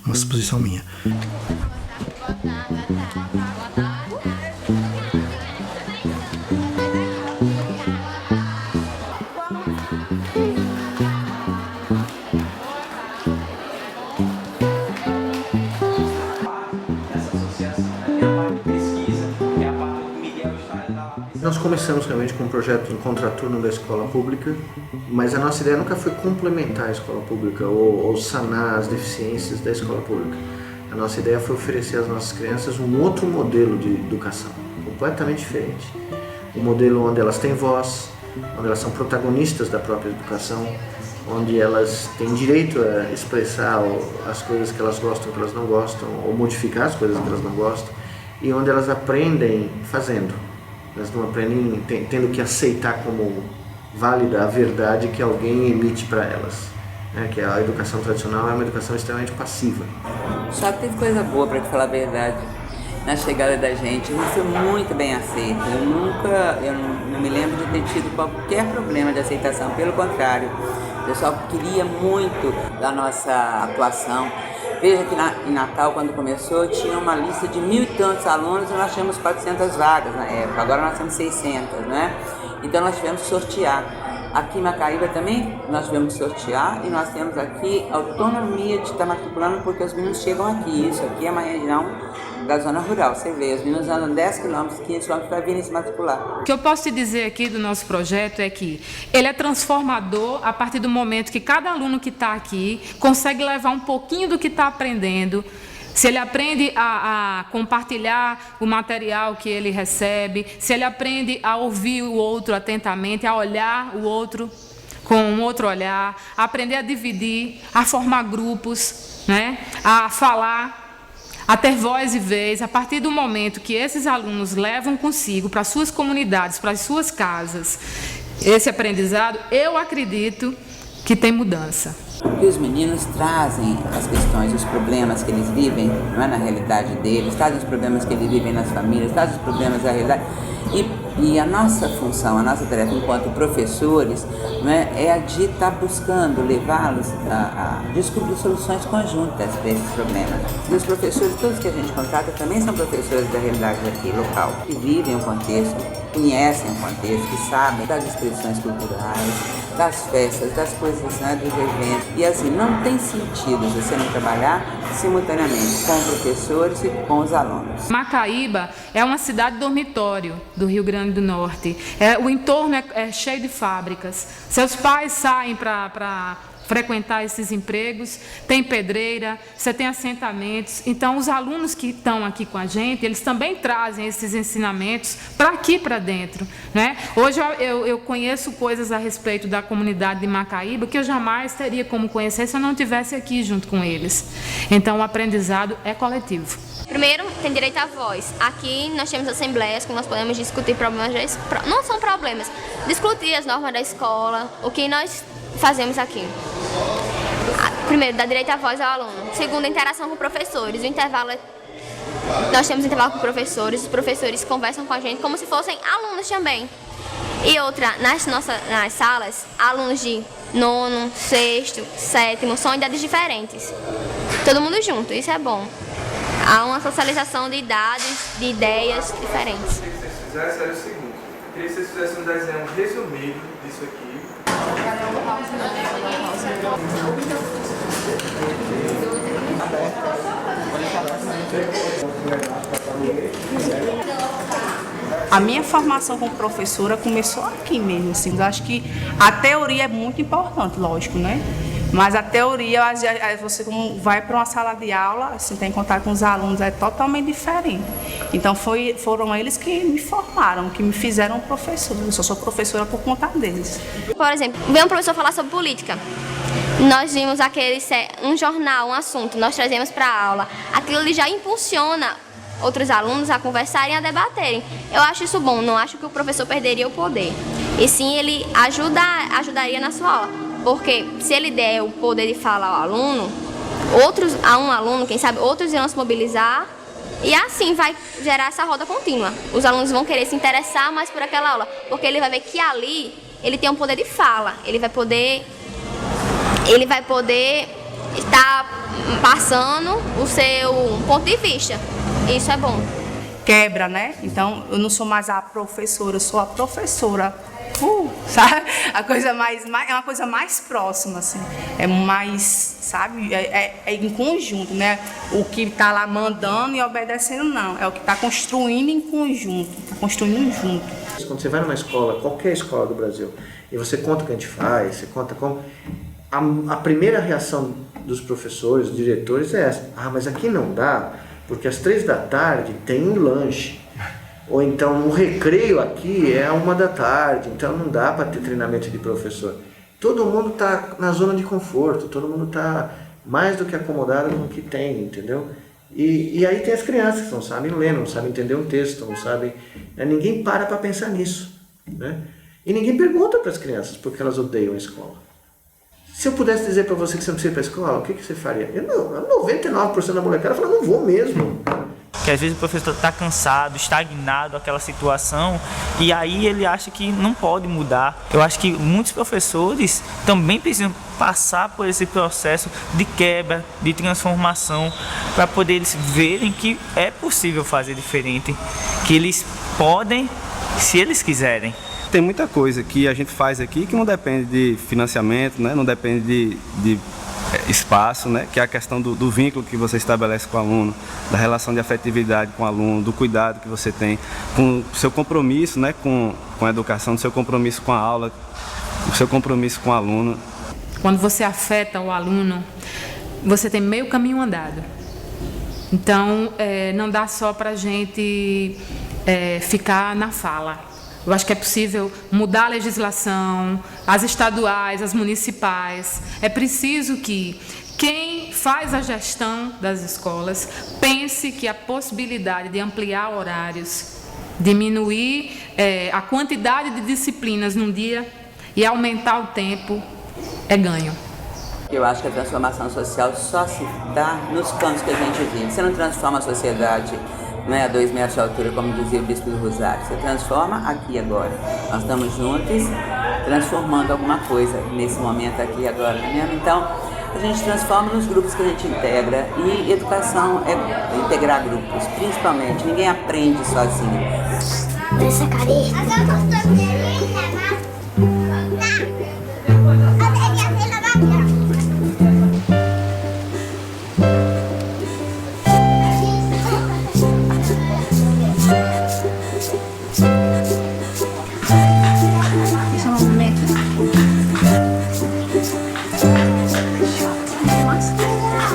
uma suposição minha. Nós começamos realmente com um projeto em contraturno da escola pública, mas a nossa ideia nunca foi complementar a escola pública ou sanar as deficiências da escola pública. A nossa ideia foi oferecer às nossas crianças um outro modelo de educação, completamente diferente. Um modelo onde elas têm voz, onde elas são protagonistas da própria educação, onde elas têm direito a expressar as coisas que elas gostam, que elas não gostam, ou modificar as coisas que elas não gostam, e onde elas aprendem fazendo. Elas não aprendem tendo que aceitar como válida a verdade que alguém emite para elas. Que a educação tradicional é uma educação extremamente passiva. Só que teve coisa boa, para te falar a verdade. Na chegada da gente, a gente foi muito bem aceito. Eu não me lembro de ter tido qualquer problema de aceitação, pelo contrário. O pessoal queria muito da nossa atuação. Veja que em Natal, quando começou, tinha uma lista de 1.000 e tantos alunos e nós tínhamos 400 vagas na época, agora nós temos 600, né? Então nós tivemos que sortear. Aqui em Macaíba também nós tivemos que sortear e nós temos aqui autonomia de estar matriculando porque os meninos chegam aqui. Isso aqui é uma região da zona rural, você vê, os meninos andam 10 quilômetros, 15 quilômetros para virem se matricular. O que eu posso te dizer aqui do nosso projeto é que ele é transformador a partir do momento que cada aluno que está aqui consegue levar um pouquinho do que está aprendendo. Se ele aprende a compartilhar o material que ele recebe, se ele aprende a ouvir o outro atentamente, a olhar o outro com um outro olhar, a aprender a dividir, a formar grupos, né? A falar, a ter voz e vez, a partir do momento que esses alunos levam consigo para suas comunidades, para as suas casas, esse aprendizado, eu acredito que tem mudança. E os meninos trazem as questões, os problemas que eles vivem, não é, na realidade deles, trazem os problemas que eles vivem nas famílias, trazem os problemas da realidade. E a nossa função, a nossa tarefa enquanto professores, não é a de estar buscando levá-los a descobrir soluções conjuntas para esses problemas. E os professores, todos que a gente contrata, também são professores da realidade daqui, local, que vivem o contexto, conhecem o contexto, que sabem das expressões culturais, das festas, das coisas, né, dos eventos. E assim, não tem sentido você não trabalhar simultaneamente com professores e com os alunos. Macaíba é uma cidade dormitório do Rio Grande do Norte. O entorno é cheio de fábricas. Seus pais saem para frequentar esses empregos, tem pedreira, você tem assentamentos. Então, os alunos que estão aqui com a gente, eles também trazem esses ensinamentos para aqui, para dentro, né? Hoje eu conheço coisas a respeito da comunidade de Macaíba que eu jamais teria como conhecer se eu não estivesse aqui junto com eles. Então, o aprendizado é coletivo. Primeiro, tem direito à voz. Aqui nós temos assembleias que nós podemos discutir problemas, não são problemas, discutir as normas da escola, o que nós fazemos aqui. Primeiro, dá direito à voz ao aluno. Segundo, interação com professores. O intervalo nós temos intervalo com professores, os professores conversam com a gente como se fossem alunos também. E outra, nas salas, alunos de 9º, 6º, 7º, são idades diferentes. Todo mundo junto, isso é bom. Há uma socialização de idades, de ideias diferentes. O que vocês fizessem era o seguinte: eu queria que vocês fizessem um desenho resumido disso aqui. A minha formação como professora começou aqui mesmo, assim. Eu acho que a teoria é muito importante, lógico, né? Mas a teoria, você vai para uma sala de aula, assim, tem contato com os alunos, é totalmente diferente. Então foram eles que me formaram, que me fizeram professora. Eu sou professora por conta deles. Por exemplo, vem um professor falar sobre política. Nós vimos um jornal, um assunto, nós trazemos para a aula. Aquilo ali já impulsiona outros alunos a conversarem, a debaterem. Eu acho isso bom, não acho que o professor perderia o poder. E sim, ele ajudaria na sua aula. Porque se ele der o poder de fala ao aluno, a um aluno, quem sabe, outros irão se mobilizar e assim vai gerar essa roda contínua. Os alunos vão querer se interessar mais por aquela aula, porque ele vai ver que ali ele tem um poder de fala, ele vai poder estar passando o seu ponto de vista. Isso é bom. Quebra, né? Então, eu não sou mais a professora, eu sou a professora. Sabe? A coisa é uma coisa mais próxima, assim. É mais, sabe? É em conjunto, né? O que está lá mandando e obedecendo, não. É o que está construindo em conjunto. Está construindo junto. Quando você vai numa escola, qualquer escola do Brasil, e você conta o que a gente faz, você conta como... A primeira reação dos professores, dos diretores é essa. Ah, mas aqui não dá, porque às 3 da tarde tem um lanche. Ou então o recreio aqui é 1 da tarde, então não dá para ter treinamento de professor. Todo mundo está na zona de conforto, todo mundo está mais do que acomodado com o que tem, entendeu? E aí tem as crianças que não sabem ler, não sabem entender um texto, não sabem... Ninguém para pensar nisso, né? E ninguém pergunta para as crianças porque elas odeiam a escola. Se eu pudesse dizer para você que você não precisa ir para a escola, o que você faria? 99% da molecada fala, não vou mesmo. Que às vezes o professor está cansado, estagnado aquela situação e aí ele acha que não pode mudar. Eu acho que muitos professores também precisam passar por esse processo de quebra, de transformação, para poder eles verem que é possível fazer diferente, que eles podem, se eles quiserem. Tem muita coisa que a gente faz aqui que não depende de financiamento, né? Não depende de espaço, né? Que é a questão do vínculo que você estabelece com o aluno, da relação de afetividade com o aluno, do cuidado que você tem, com o seu compromisso, né? com a educação, do seu compromisso com a aula, do seu compromisso com o aluno. Quando você afeta o aluno, você tem meio caminho andado. Então, não dá só para a gente ficar na fala. Eu acho que é possível mudar a legislação, as estaduais, as municipais. É preciso que quem faz a gestão das escolas pense que a possibilidade de ampliar horários, diminuir a quantidade de disciplinas num dia e aumentar o tempo é ganho. Eu acho que a transformação social só se dá nos campos que a gente vive. Você não transforma a sociedade, a 2 metros de altura, como dizia o Bispo do Rosário. Você transforma aqui agora. Nós estamos juntos transformando alguma coisa nesse momento aqui agora, mesmo. Então, a gente transforma nos grupos que a gente integra. E educação é integrar grupos, principalmente. Ninguém aprende sozinho. Essa careta.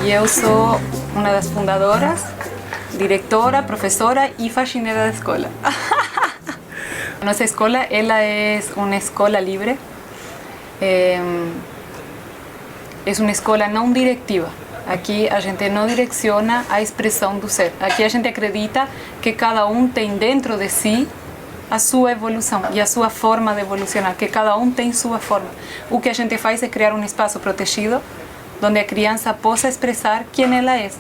Eu sou uma das fundadoras, diretora, professora e faxineira da escola. Nossa escola ela é uma escola livre, é uma escola não diretiva. Aqui a gente não direciona a expressão do ser. Aqui a gente acredita que cada um tem dentro de si a sua evolução e a sua forma de evolucionar, que cada um tem sua forma. O que a gente faz é criar um espaço protegido onde a criança possa expressar quem ela é.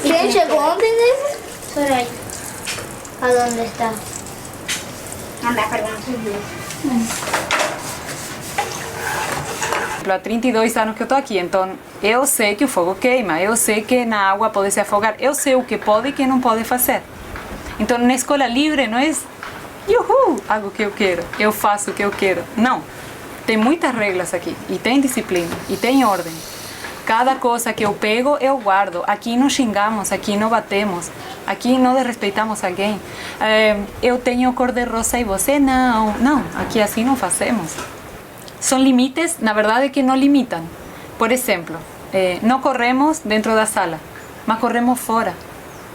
¿Quién llegó ontem, né? Soraya. ¿A dónde está? Anda, Há 32 anos que eu estou aqui, então eu sei que o fogo queima, eu sei que na água pode se afogar, eu sei o que pode e o que não pode fazer. Então, na escola livre não é hago o que eu quero, eu faço o que eu quero. Não. Tem muitas regras aqui, e tem disciplina, e tem ordem. Cada coisa que eu pego, eu guardo. Aqui não xingamos, aqui não batemos, aqui não desrespeitamos alguém. Eu tenho cor de rosa e você não. Não, aqui assim não fazemos. São limites, na verdade, que não limitam. Por exemplo, não corremos dentro da sala, mas corremos fora.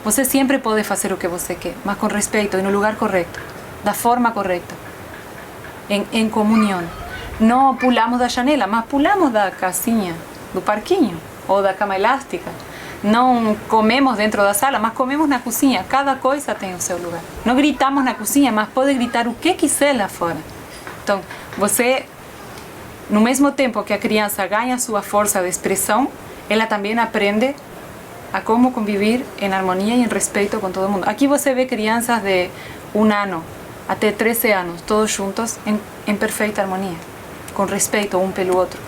Você sempre pode fazer o que você quer, mas com respeito, no lugar correto, da forma correta, em comunhão. Não pulamos da janela, mas pulamos da casinha, do parquinho ou da cama elástica. Não comemos dentro da sala, mas comemos na cozinha. Cada coisa tem o seu lugar. Não gritamos na cozinha, mas pode gritar o que quiser lá fora. Então, você, no mesmo tempo que a criança ganha sua força de expressão, ela também aprende a como conviver em harmonia e em respeito com todo mundo. Aqui você vê crianças de 1 ano até 13 anos, todos juntos, em perfeita harmonia, com respeito um pelo outro.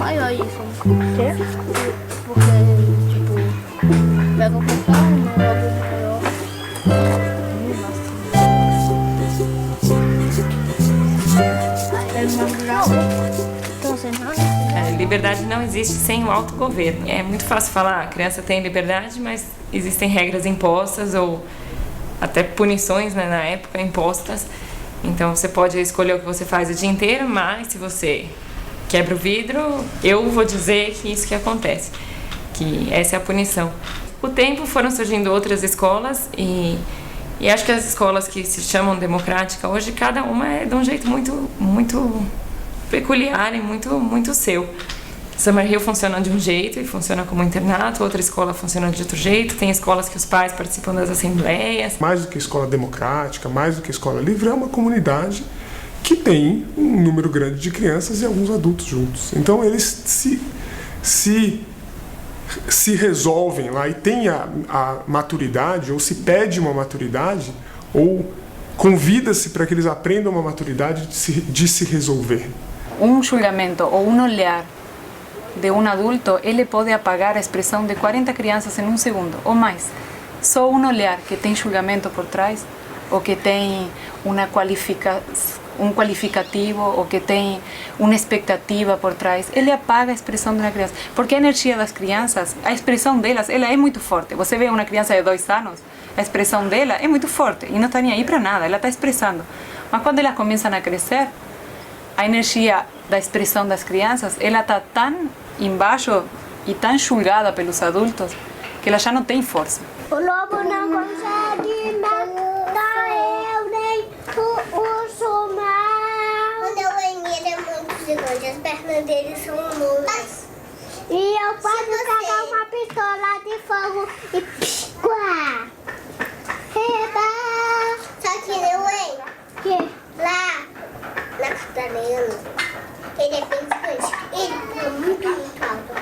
maior isso. Porque, tipo, pega qualquer um, logo maior. Liberdade não existe sem o autogoverno. É muito fácil falar, a criança tem liberdade, mas existem regras impostas ou até punições, né, na época impostas. Então você pode escolher o que você faz o dia inteiro, mas se você quebra o vidro, eu vou dizer que isso que acontece, que essa é a punição. Com o tempo foram surgindo outras escolas e acho que as escolas que se chamam democrática hoje, cada uma é de um jeito muito peculiar e muito seu. Summerhill funciona de um jeito e funciona como internato, outra escola funciona de outro jeito, tem escolas que os pais participam das assembleias. Mais do que escola democrática, mais do que escola livre, é uma comunidade que tem um número grande de crianças e alguns adultos juntos. Então eles se resolvem lá e tem a maturidade, ou se pede uma maturidade, ou convida-se para que eles aprendam uma maturidade de se resolver. Um julgamento ou um olhar de um adulto, ele pode apagar a expressão de 40 crianças em um segundo, ou mais. Só um olhar que tem julgamento por trás, ou que tem um qualificativo, ou que tem uma expectativa por trás, ele apaga a expressão de uma criança. Porque a energia das crianças, a expressão delas, ela é muito forte. Você vê uma criança de 2 anos, a expressão dela é muito forte e não está nem aí para nada, ela está expressando. Mas quando elas começam a crescer, a energia da expressão das crianças, ela está tão embaixo e tão julgada pelos adultos que ela já não tem força. O lobo não consegue matar eu nem o urso mal. O meu banheiro é muito gigante, as pernas dele são longas. E eu posso pegar uma pistola de fogo e psquá. Reba! Só que não é? Que? Lá, na Catarina, ele é bem gigante. Ele é muito alto.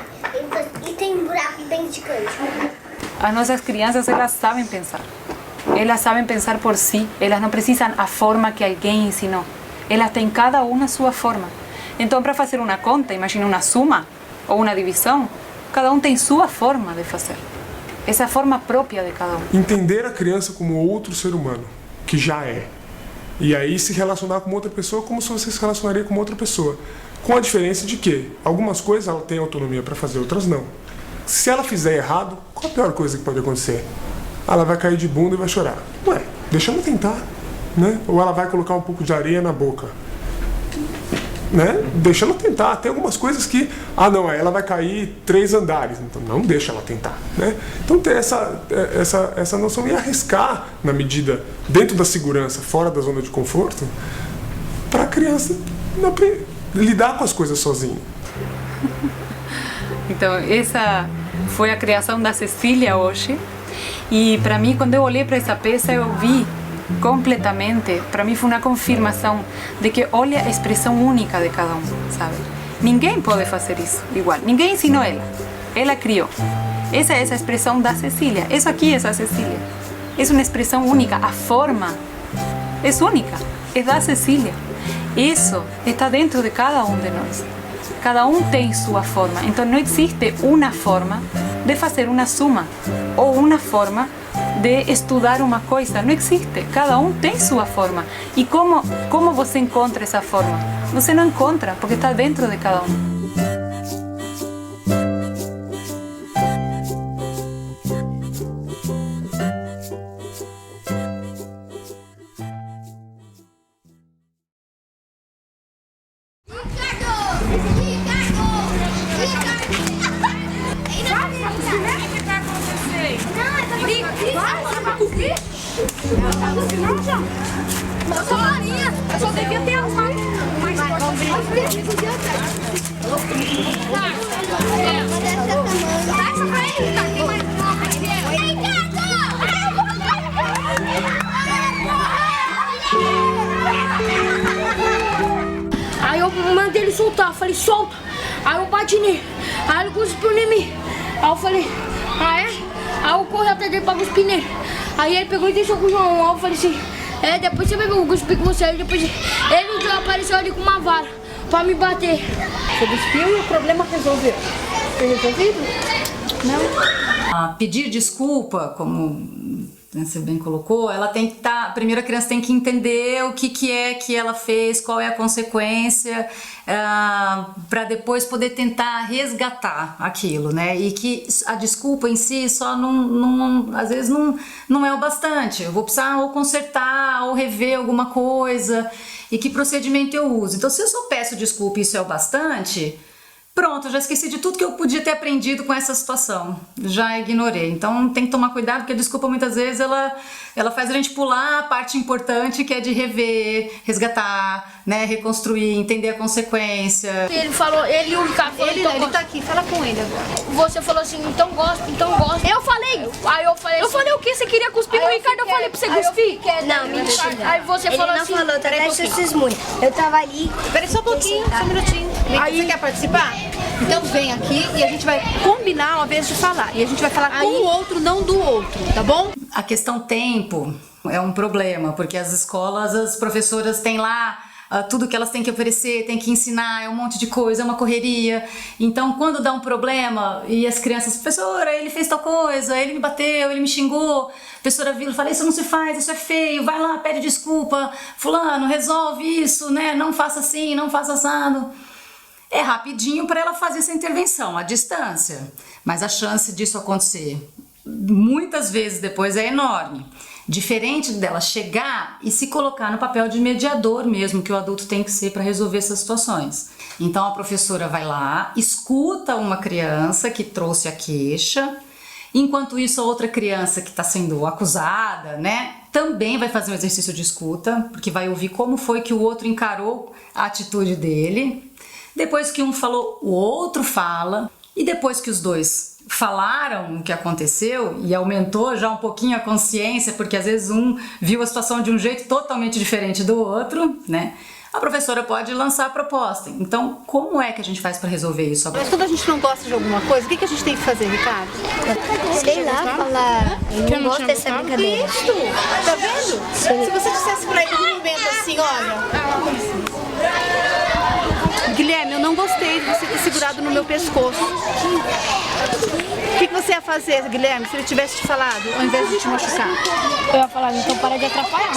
E tem um buraco bem gigante. As nossas crianças, elas sabem pensar. Elas sabem pensar por si. Elas não precisam a forma que alguém ensinou. Elas têm cada uma a sua forma. Então, para fazer uma conta, imagina uma soma ou uma divisão, cada um tem sua forma de fazer. Essa forma própria de cada um. Entender a criança como outro ser humano, que já é. E aí se relacionar com outra pessoa como se você se relacionaria com outra pessoa. Com a diferença de que algumas coisas ela tem autonomia para fazer, outras não. Se ela fizer errado, qual a pior coisa que pode acontecer? Ela vai cair de bunda e vai chorar. Ué, deixa ela tentar, né? Ou ela vai colocar um pouco de areia na boca, né? Deixa ela tentar. Tem algumas coisas que, não, ela vai cair 3 andares, então não deixa ela tentar, né? Então ter essa noção e arriscar na medida, dentro da segurança, fora da zona de conforto, para a criança lidar com as coisas sozinha. Então, essa foi a criação da Cecília hoje. E para mim, quando eu olhei para essa peça, eu vi completamente, para mim foi uma confirmação de que olha a expressão única de cada um, sabe? Ninguém pode fazer isso igual, ninguém ensinou ela criou. Essa é essa expressão da Cecília, isso aqui é essa Cecília. É uma expressão única, a forma é única, é da Cecília. Isso está dentro de cada um de nós. Cada um tem sua forma, então não existe uma forma de fazer uma soma ou uma forma de estudar uma coisa, não existe. Cada um tem sua forma. E como você encontra essa forma? Você não encontra, porque está dentro de cada um. Eu só devia ter arrumado mais Aí eu mandei ele soltar, falei, solta. Aí eu bati nele, aí ele cuspiu em mim. Aí eu falei, é? Aí eu corri até dele pra cuspir nele. Aí ele pegou e deixou com o João. Aí eu falei assim, depois você vai ver o cuspi com você. Aí depois ele já apareceu ali com uma vara pra me bater. Você cuspiu e o problema resolveu. Foi resolvido? Não. Pedir desculpa, como você bem colocou, ela tem que estar. Primeiro, a criança tem que entender o que é que ela fez, qual é a consequência, para depois poder tentar resgatar aquilo, né? E que a desculpa em si só às vezes não é o bastante. Eu vou precisar ou consertar ou rever alguma coisa. E que procedimento eu uso? Então, se eu só peço desculpa e isso é o bastante, pronto, eu já esqueci de tudo que eu podia ter aprendido com essa situação. Já ignorei. Então tem que tomar cuidado, porque a desculpa muitas vezes ela faz a gente pular a parte importante, que é de rever, resgatar, né, reconstruir, entender a consequência. Ele falou, ele e o Ricardo falou, Ele tá aqui, fala com ele agora. Você falou assim, então gosto. Eu falei. Aí eu falei assim, eu falei o quê? Você queria cuspir no Ricardo? Eu falei pra você cuspir. Não, mentira. Aí você Ele falou não assim. falou, tá até testemunha. Eu tava ali. Peraí só um pouquinho, só um minutinho. Aí, você quer participar? Então vem aqui e a gente vai combinar uma vez de falar. E a gente vai falar com o outro, não do outro, tá bom? A questão tempo é um problema, porque as escolas, as professoras têm lá tudo que elas têm que oferecer, têm que ensinar, é um monte de coisa, é uma correria. Então, quando dá um problema e as crianças, professora, ele fez tal coisa, ele me bateu, ele me xingou, a professora vira e fala, isso não se faz, isso é feio, vai lá, pede desculpa, fulano, resolve isso, né? Não faça assim, não faça assado. É rapidinho para ela fazer essa intervenção, à distância, mas a chance disso acontecer muitas vezes depois é enorme. Diferente dela chegar e se colocar no papel de mediador mesmo, que o adulto tem que ser para resolver essas situações. Então a professora vai lá, escuta uma criança que trouxe a queixa, enquanto isso a outra criança que está sendo acusada, né, também vai fazer um exercício de escuta, porque vai ouvir como foi que o outro encarou a atitude dele. Depois que um falou, o outro fala, e depois que os dois falaram o que aconteceu e aumentou já um pouquinho a consciência, porque às vezes um viu a situação de um jeito totalmente diferente do outro, né? A professora pode lançar a proposta. Então, como é que a gente faz para resolver isso? Mas quando a gente não gosta de alguma coisa, o que a gente tem que fazer, Ricardo? Sei lá, falar. Eu não gosto dessa brincadeira. Isso! Tá vendo? Se você dissesse pra ele num momento assim, olha... Guilherme, eu não gostei de você ter segurado no meu pescoço. O que você ia fazer, Guilherme, se ele tivesse te falado, ao invés de te machucar? Eu ia falar, então para de atrapalhar.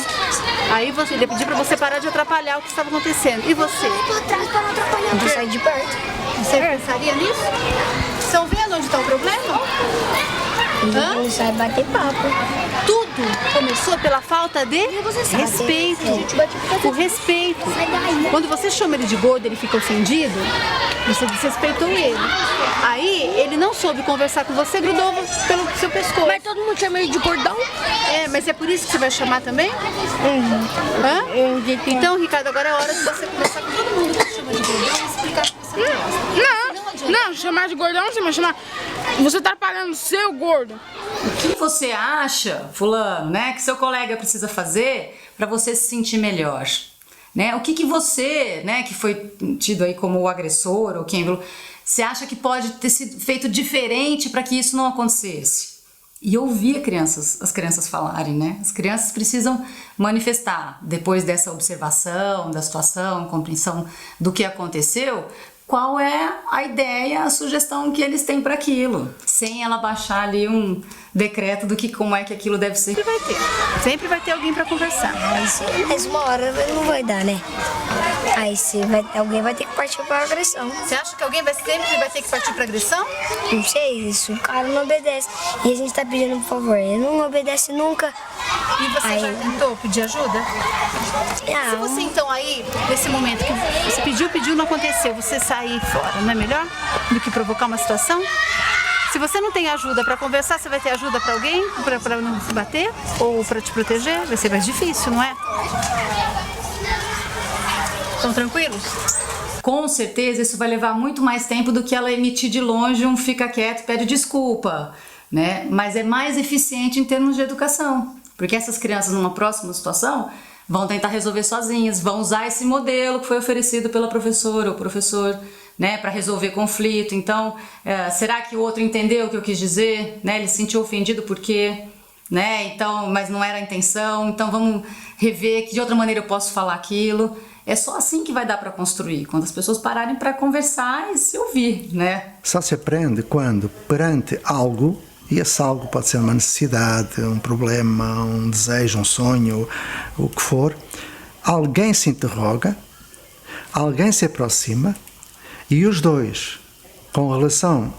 Aí ele pediu pra você parar de atrapalhar o que estava acontecendo. E você? Eu tô atrás para não atrapalhar. Vou sair de perto. Você pensaria nisso? Estão vendo onde está o problema? Ele sai bater papo. Tudo começou pela falta de respeito. O respeito. Quando você chama ele de gordo, ele fica ofendido, você desrespeitou ele. Aí ele não soube conversar com você, grudou pelo seu pescoço. Mas todo mundo chama ele de gordão? É, mas é por isso que você vai chamar também? Então, Ricardo, agora é hora de você conversar com todo mundo que chama de gordão e explicar o que você gosta. Não, chamar de gordão você vai chamar. Você tá atrapalhando o seu gordo. O que você acha, fulano, né, que seu colega precisa fazer para você se sentir melhor? Né? O que você, né, que foi tido aí como o agressor ou quem, você acha que pode ter sido feito diferente para que isso não acontecesse? E ouvir as crianças falarem, né? As crianças precisam manifestar, depois dessa observação da situação, compreensão do que aconteceu, qual é a ideia, a sugestão que eles têm para aquilo, sem ela baixar ali um decreto do que como é que aquilo deve ser. Sempre vai ter alguém para conversar. Mas uma hora não vai dar, né? Aí alguém vai ter que partir para agressão. Você acha que alguém sempre vai ter que partir para agressão? Não sei isso. O cara não obedece. E a gente tá pedindo por favor. Ele não obedece nunca. E você já tentou pedir ajuda? Se você então aí, nesse momento que você pediu, não aconteceu, você sair fora, não é melhor do que provocar uma situação? Se você não tem ajuda para conversar, você vai ter ajuda para alguém, para não se bater ou para te proteger? Vai ser mais difícil, não é? Estão tranquilos? Com certeza isso vai levar muito mais tempo do que ela emitir de longe um fica quieto, pede desculpa, né? Mas é mais eficiente em termos de educação, porque essas crianças numa próxima situação vão tentar resolver sozinhas, vão usar esse modelo que foi oferecido pela professora ou professor, né, para resolver conflito. Então, será que o outro entendeu o que eu quis dizer? Né? Ele se sentiu ofendido por quê? Né? Então, mas não era a intenção. Então, vamos rever que de outra maneira eu posso falar aquilo. É só assim que vai dar para construir, quando as pessoas pararem para conversar e se ouvir, né? Só se aprende quando, perante algo, e esse algo pode ser uma necessidade, um problema, um desejo, um sonho, o que for, alguém se interroga, alguém se aproxima e os dois, com relação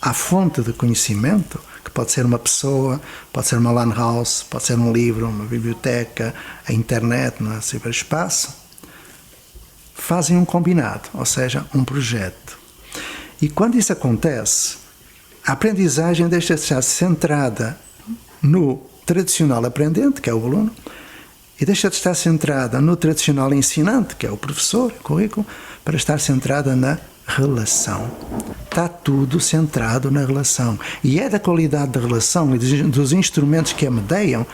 à fonte de conhecimento, que pode ser uma pessoa, pode ser uma lan house, pode ser um livro, uma biblioteca, a internet, no ciberespaço, fazem um combinado, ou seja, um projeto. E quando isso acontece, a aprendizagem deixa de estar centrada no tradicional aprendente, que é o aluno, e deixa de estar centrada no tradicional ensinante, que é o professor, o currículo, para estar centrada na relação. Está tudo centrado na relação. E é da qualidade da relação e dos instrumentos que a medeiam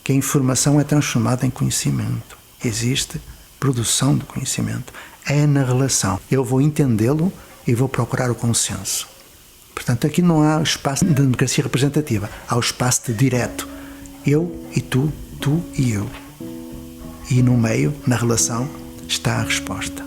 que a informação é transformada em conhecimento. Existe produção de conhecimento. É na relação. Eu vou entendê-lo e vou procurar o consenso. Portanto, aqui não há espaço de democracia representativa. Há o espaço de direto. Eu e tu e eu. E no meio, na relação, está a resposta.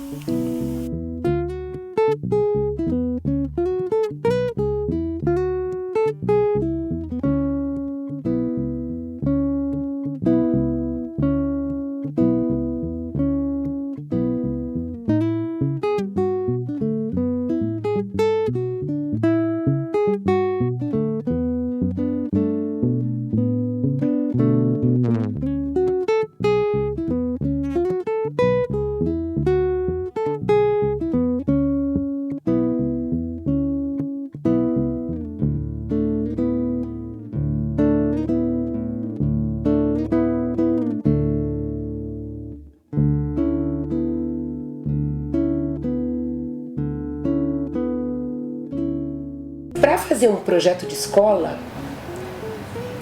Para fazer um projeto de escola,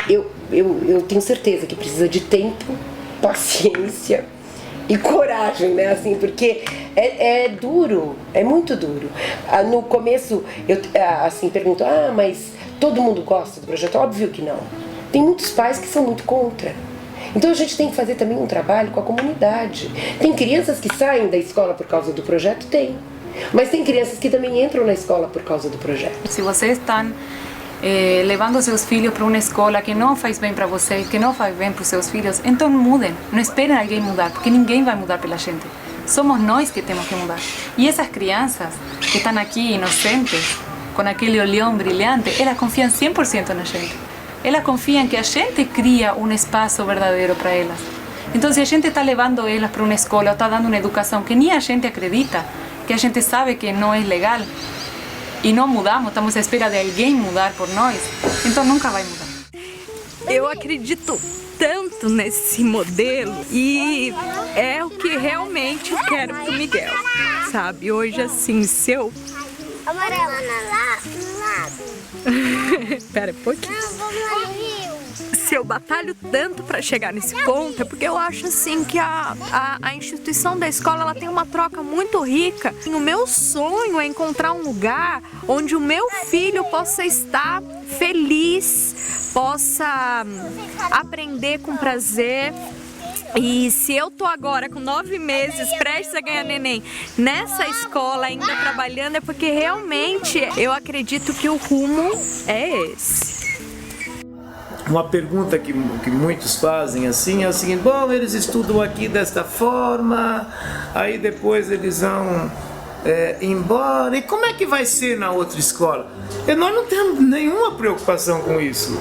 eu tenho certeza que precisa de tempo, paciência e coragem, né? Assim, porque é duro, é muito duro. No começo, eu assim, pergunto, mas todo mundo gosta do projeto? Óbvio que não. Tem muitos pais que são muito contra. Então a gente tem que fazer também um trabalho com a comunidade. Tem crianças que saem da escola por causa do projeto? Tem. Mas tem crianças que também entram na escola por causa do projeto. Se vocês estão levando seus filhos para uma escola que não faz bem para vocês, que não faz bem para os seus filhos, então mudem. Não esperem alguém mudar, porque ninguém vai mudar pela gente. Somos nós que temos que mudar. E essas crianças que estão aqui inocentes, com aquele olhão brilhante, elas confiam 100% na gente. Elas confiam que a gente cria um espaço verdadeiro para elas. Então, se a gente está levando elas para uma escola ou está dando uma educação que nem a gente acredita, que a gente sabe que não é legal e não mudamos, estamos à espera de alguém mudar por nós, então nunca vai mudar. Eu acredito tanto nesse modelo e é o que realmente eu quero pro Miguel, sabe? Hoje, assim, se eu... Amarela lá, no lado. Espera um pouquinho. Não, vamos lá no rio. Se eu batalho tanto para chegar nesse ponto, é porque eu acho assim que a instituição da escola ela tem uma troca muito rica. O meu sonho é encontrar um lugar onde o meu filho possa estar feliz, possa aprender com prazer. E se eu tô agora com 9 meses, prestes a ganhar neném, nessa escola ainda trabalhando, é porque realmente eu acredito que o rumo é esse. Uma pergunta que muitos fazem assim é o seguinte: bom, eles estudam aqui desta forma, aí depois eles vão embora, e como é que vai ser na outra escola? E nós não temos nenhuma preocupação com isso.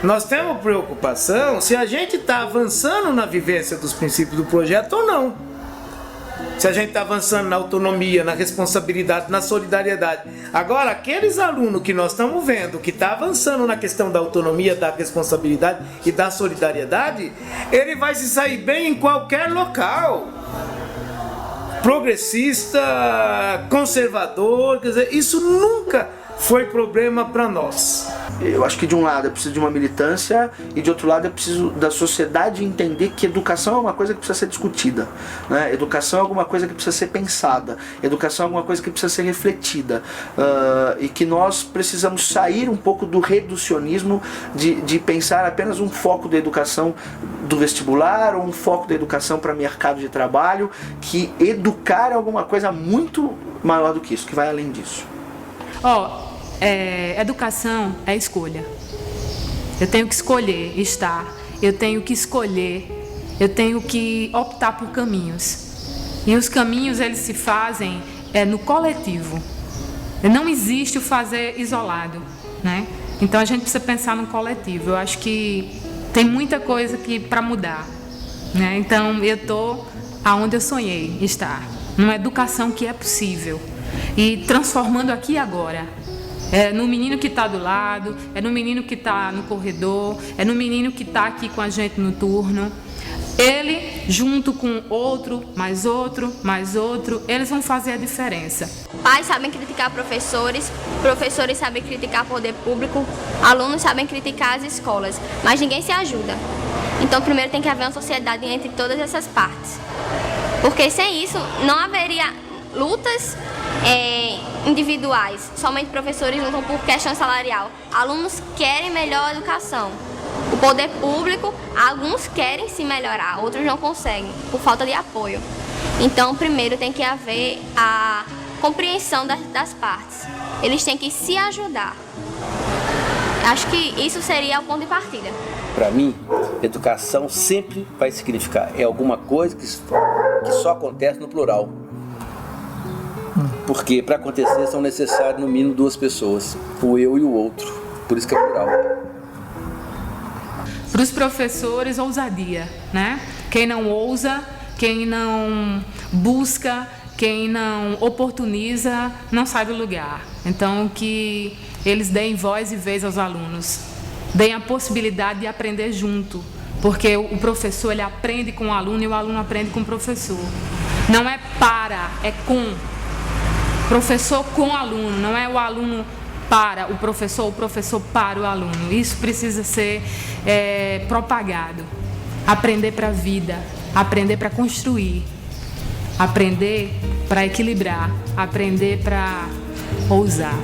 Nós temos preocupação se a gente está avançando na vivência dos princípios do projeto ou não. Se a gente está avançando na autonomia, na responsabilidade, na solidariedade. Agora, aqueles alunos que nós estamos vendo que está avançando na questão da autonomia, da responsabilidade e da solidariedade, ele vai se sair bem em qualquer local. Progressista, conservador, quer dizer, isso nunca foi problema para nós. Eu acho que de um lado é preciso de uma militância e de outro lado é preciso da sociedade entender que educação é uma coisa que precisa ser discutida, né? Educação é alguma coisa que precisa ser pensada, educação é alguma coisa que precisa ser refletida, e que nós precisamos sair um pouco do reducionismo de pensar apenas um foco da educação do vestibular ou um foco da educação para mercado de trabalho, que educar é alguma coisa muito maior do que isso, que vai além disso. Educação é escolha. Eu tenho que escolher estar, eu tenho que escolher, eu tenho que optar por caminhos. E os caminhos, eles se fazem no coletivo. Não existe o fazer isolado, né? Então a gente precisa pensar no coletivo. Eu acho que tem muita coisa aqui para mudar, né? Então eu estou aonde eu sonhei estar, numa educação que é possível e transformando aqui e agora. É no menino que está do lado, é no menino que está no corredor, é no menino que está aqui com a gente no turno. Ele, junto com outro, mais outro, mais outro, eles vão fazer a diferença. Pais sabem criticar professores, professores sabem criticar poder público, alunos sabem criticar as escolas, mas ninguém se ajuda. Então primeiro tem que haver uma sociedade entre todas essas partes. Porque sem isso não haveria lutas individuais, somente professores lutam por questão salarial. Alunos querem melhor educação. O poder público, alguns querem se melhorar, outros não conseguem, por falta de apoio. Então, primeiro tem que haver a compreensão das partes. Eles têm que se ajudar. Acho que isso seria o ponto de partida. Para mim, educação sempre vai significar alguma coisa que só acontece no plural. Porque para acontecer são necessárias no mínimo 2 pessoas, o eu e o outro. Por isso que é plural. Para os professores, ousadia, né? Quem não ousa, quem não busca, quem não oportuniza, não sai do lugar. Então, que eles deem voz e vez aos alunos. Deem a possibilidade de aprender junto. Porque o professor, ele aprende com o aluno e o aluno aprende com o professor. Não é para, é com. Professor com aluno, não é o aluno para o professor para o aluno. Isso precisa ser propagado. Aprender para a vida, aprender para construir, aprender para equilibrar, aprender para ousar.